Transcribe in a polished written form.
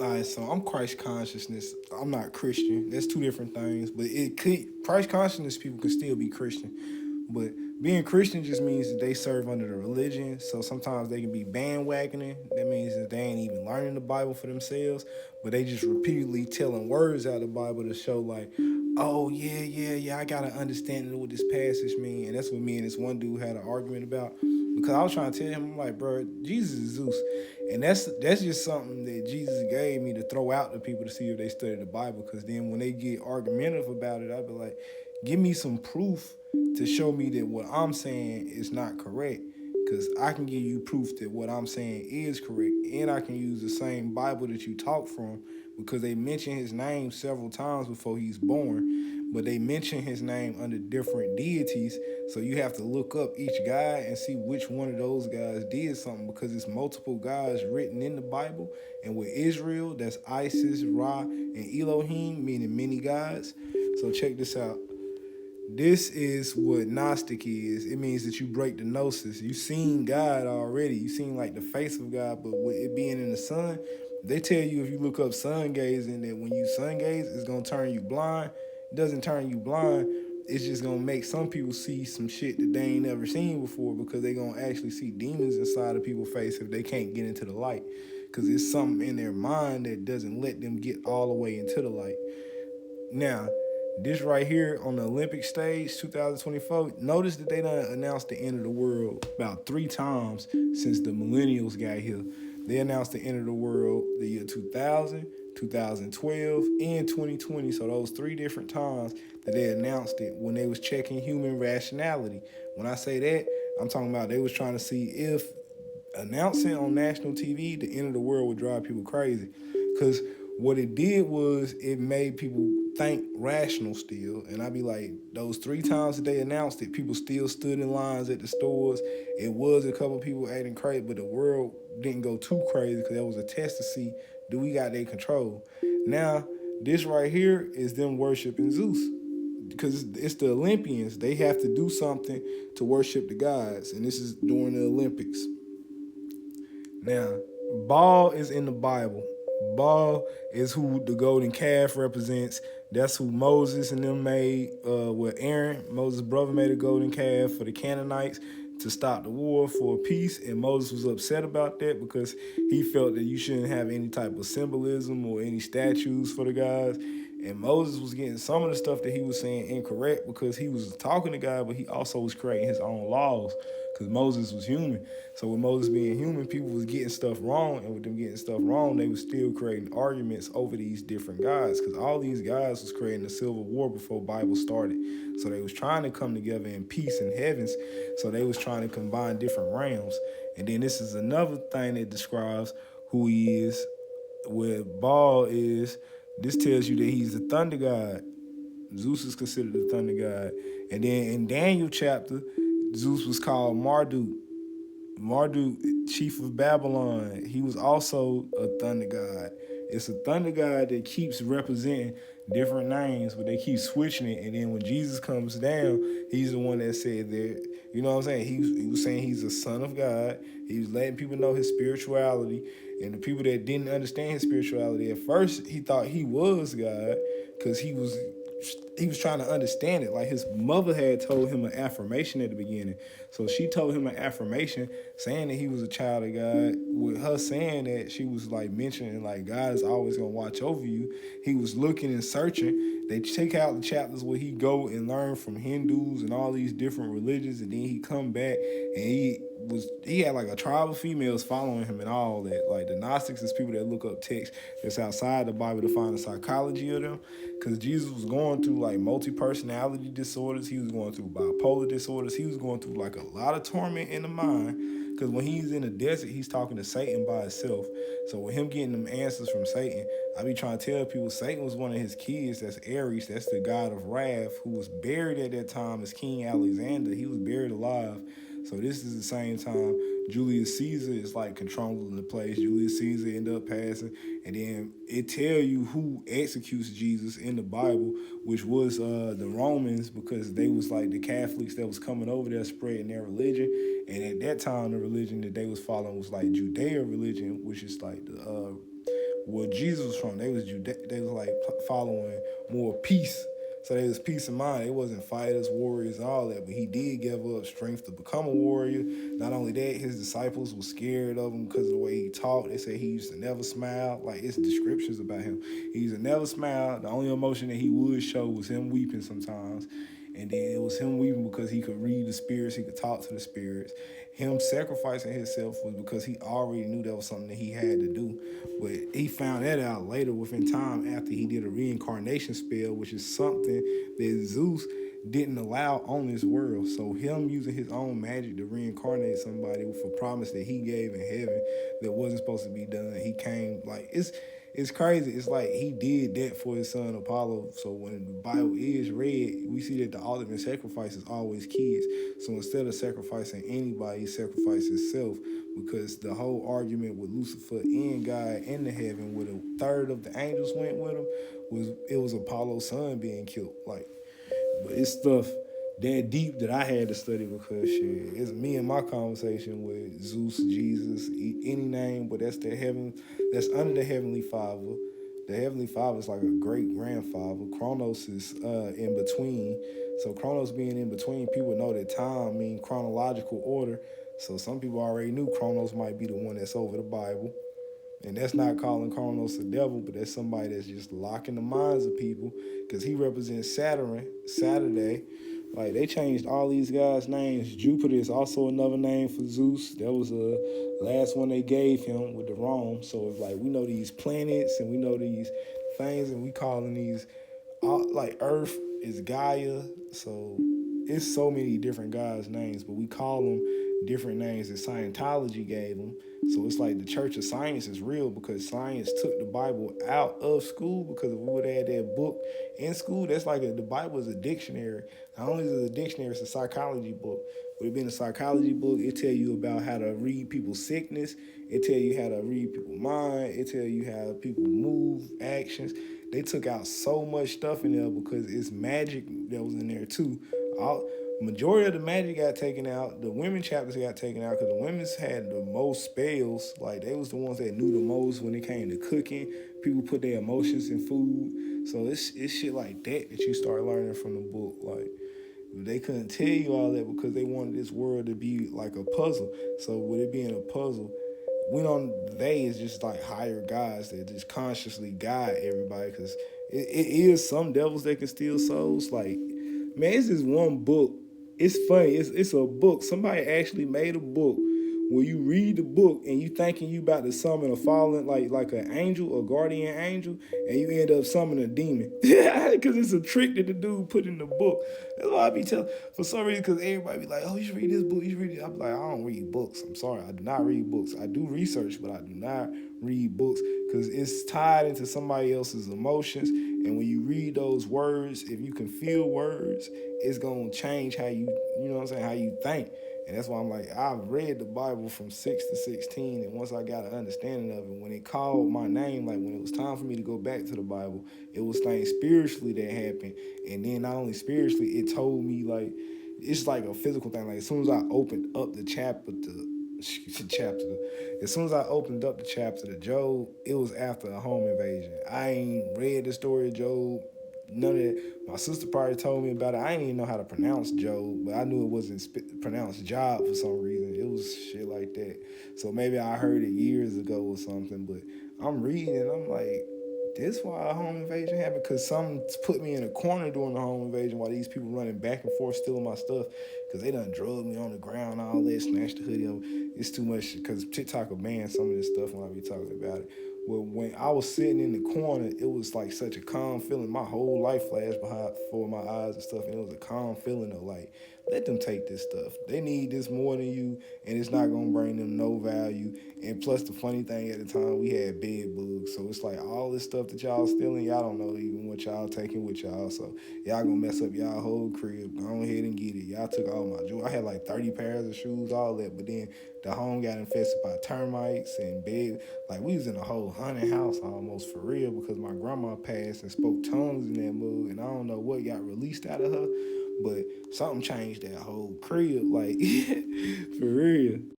All right, so I'm Christ consciousness. I'm not Christian. That's two different things. But it could Christ consciousness people can still be Christian. But being Christian just means that they serve under the religion. So sometimes they can be bandwagoning. That means that they ain't even learning the Bible for themselves, but they just repeatedly telling words out of the Bible to show like, oh yeah, I got an understanding of what this passage mean. And that's what me and this one dude had an argument about. Because I was trying to tell him, I'm like, bro, Jesus is Zeus. And that's just something that Jesus gave me to throw out to people to see if they study the Bible. Because then when they get argumentative about it, I'd be like, give me some proof to show me that what I'm saying is not correct. Because I can give you proof that what I'm saying is correct. And I can use the same Bible that you talk from, because they mention his name several times before he's born, but they mention his name under different deities. So you have to look up each guy and see which one of those guys did something, because it's multiple guys written in the Bible. And with Israel, that's Isis, Ra, and Elohim, meaning many gods. So check this out. This is what Gnostic is. It means that you break the gnosis. You seen God already. You seen like the face of God, but with it being in the sun, they tell you if you look up sun gazing that when you sun gaze, it's gonna turn you blind. It doesn't turn you blind. It's just gonna make some people see some shit that they ain't never seen before, because they gonna actually see demons inside of people's face if they can't get into the light. Because it's something in their mind that doesn't let them get all the way into the light. Now, this right here on the Olympic stage, 2024, notice that they done announced the end of the world about 3 times since the millennials got here. They announced the end of the world the year 2000, 2012, and 2020. So those 3 different times that they announced it when they was checking human rationality. When I say that, I'm talking about they was trying to see if announcing on national TV the end of the world would drive people crazy. Because what it did was it made people think rational still. And I'd be like, those 3 times that they announced it, people still stood in lines at the stores. It was a couple people acting crazy, but the world didn't go too crazy, because that was a test to see, do we got their control? Now, this right here is them worshiping Zeus, because it's the Olympians. They have to do something to worship the gods, and this is during the Olympics. Now, Baal is in the Bible. Baal is who the golden calf represents. That's who Moses and them made with Aaron. Moses' brother made a golden calf for the Canaanites to stop the war for peace. And Moses was upset about that because he felt that you shouldn't have any type of symbolism or any statues for the gods. And Moses was getting some of the stuff that he was saying incorrect, because he was talking to God, but he also was creating his own laws, because Moses was human. So with Moses being human, people was getting stuff wrong, and with them getting stuff wrong, they was still creating arguments over these different gods, because all these guys was creating a civil war before Bible started. So they was trying to come together in peace in heavens. So they was trying to combine different realms. And then this is another thing that describes who he is. Where Baal is, this tells you that he's the thunder god. Zeus is considered the thunder god. And then in Daniel chapter, Zeus was called Marduk. Marduk, chief of Babylon, he was also a thunder god. It's a thunder god that keeps representing different names, but they keep switching it. And then when Jesus comes down, he's the one that said that, you know what I'm saying? He was saying he's a son of God. He was letting people know his spirituality. And the people that didn't understand his spirituality, at first he thought he was God, because he was trying to understand it. Like his mother had told him an affirmation at the beginning. So she told him an affirmation saying that he was a child of God. With her saying that, she was like mentioning like God is always gonna watch over you. He was looking and searching. They take out the chapters where he go and learn from Hindus and all these different religions, and then he come back and he had like a tribe of females following him and all that. Like the Gnostics is people that look up texts that's outside the Bible to find the psychology of them. Because Jesus was going through like multi-personality disorders. He was going through bipolar disorders. He was going through like a lot of torment in the mind. Because when he's in the desert, he's talking to Satan by himself. So with him getting them answers from Satan, I be trying to tell people Satan was one of his kids. That's Ares. That's the god of wrath, who was buried at that time as King Alexander. He was buried alive. So this is the same time Julius Caesar is like controlling the place. Julius Caesar ended up passing, and then it tell you who executes Jesus in the Bible, which was the Romans, because they was like the Catholics that was coming over there spreading their religion. And at that time, the religion that they was following was like Judeo religion, which is like the where Jesus was from. They was they was like following more peace. So they was peace of mind. They wasn't fighters, warriors, all that. But he did give up strength to become a warrior. Not only that, his disciples were scared of him because of the way he talked. They said he used to never smile. Like, it's descriptions about him. He used to never smile. The only emotion that he would show was him weeping sometimes. And then it was him weeping because he could read the spirits, he could talk to the spirits. Him sacrificing himself was because he already knew that was something that he had to do. But he found that out later within time after he did a reincarnation spell, which is something that Zeus didn't allow on this world. So him using his own magic to reincarnate somebody with a promise that he gave in heaven that wasn't supposed to be done. He came like it's crazy. It's like he did that for his son Apollo. So when the Bible is read, we see that the ultimate sacrifice is always kids. So instead of sacrificing anybody, he sacrificed himself, because the whole argument with Lucifer and God in the heaven, where a third of the angels went with him, was Apollo's son being killed. Like, but it's stuff that deep that I had to study, because shit, it's me and my conversation with Zeus, Jesus, any name, but that's under the Heavenly Father. The Heavenly Father is like a great grandfather. Chronos is in between. So Chronos being in between, people know that time means chronological order. So some people already knew Chronos might be the one that's over the Bible. And that's not calling Kronos the devil, but that's somebody that's just locking the minds of people, because he represents Saturday. Like, they changed all these guys' names. Jupiter is also another name for Zeus. That was the last one they gave him with the Rome. So it's like, we know these planets and we know these things, and we calling these, like, Earth is Gaia. So it's so many different guys' names, but we call them different names that Scientology gave them. So it's like the Church of Science is real, because science took the Bible out of school. Because if we would have had that book in school, that's like the Bible is a dictionary. Not only is it a dictionary, it's a psychology book. Would it being a psychology book, it tell you about how to read people's sickness. It tell you how to read people's mind. It tell you how people move, actions. They took out so much stuff in there because it's magic that was in there too. Majority of the magic got taken out. The women chapters got taken out because the women's had the most spells. Like, they was the ones that knew the most when it came to cooking. People put their emotions in food. So it's shit like that you start learning from the book. Like, they couldn't tell you all that because they wanted this world to be like a puzzle. So with it being a puzzle, they is just like higher gods that just consciously guide everybody, because it is some devils that can steal souls. Like, man, it's this one book. It's funny. It's a book. Somebody actually made a book where you read the book and you thinking you about to summon a fallen, like an angel, a guardian angel, and you end up summoning a demon. Because it's a trick that the dude put in the book. That's why I be telling, for some reason, because everybody be like, oh, you should read this book, you should read it. I be like, I don't read books. I'm sorry, I do not read books. I do research, but I do not read books, because it's tied into somebody else's emotions. And when you read those words, if you can feel words, it's going to change how you know what I'm saying, how you think. And that's why I'm like, I've read the Bible from 6 to 16, and once I got an understanding of it, when it called my name, like when it was time for me to go back to the Bible, it was things spiritually that happened. And then not only spiritually, it told me, like, it's like a physical thing. Like, as soon as I opened up the chapter, as soon as I opened up the chapter to Job, it was after a home invasion. I ain't read the story of Job, none of that. My sister probably told me about it. I didn't even know how to pronounce Job, but I knew it wasn't pronounced Job for some reason. It was shit like that. So maybe I heard it years ago or something, but I'm reading and I'm like, this why a home invasion happened? Because some put me in a corner during the home invasion while these people running back and forth stealing my stuff, because they done drugged me on the ground, all that, snatched the hoodie up. It's too much, because TikTok will ban some of this stuff when I be talking about it. Well, when I was sitting in the corner, it was like such a calm feeling. My whole life flashed before my eyes and stuff, and it was a calm feeling of like, let them take this stuff. They need this more than you, and it's not gonna bring them no value. And plus, the funny thing, at the time, we had bed bugs, so it's like all this stuff that y'all stealing, y'all don't know even what y'all taking with y'all. So y'all gonna mess up y'all whole crib. Go ahead and get it. Y'all took all my jewelry. I had like 30 pairs of shoes, all that, but then the home got infested by termites and bed. Like, we was in a whole haunted house almost, for real, because my grandma passed and spoke tongues in that mug, and I don't know what got released out of her, but something changed that whole crib, like, for real.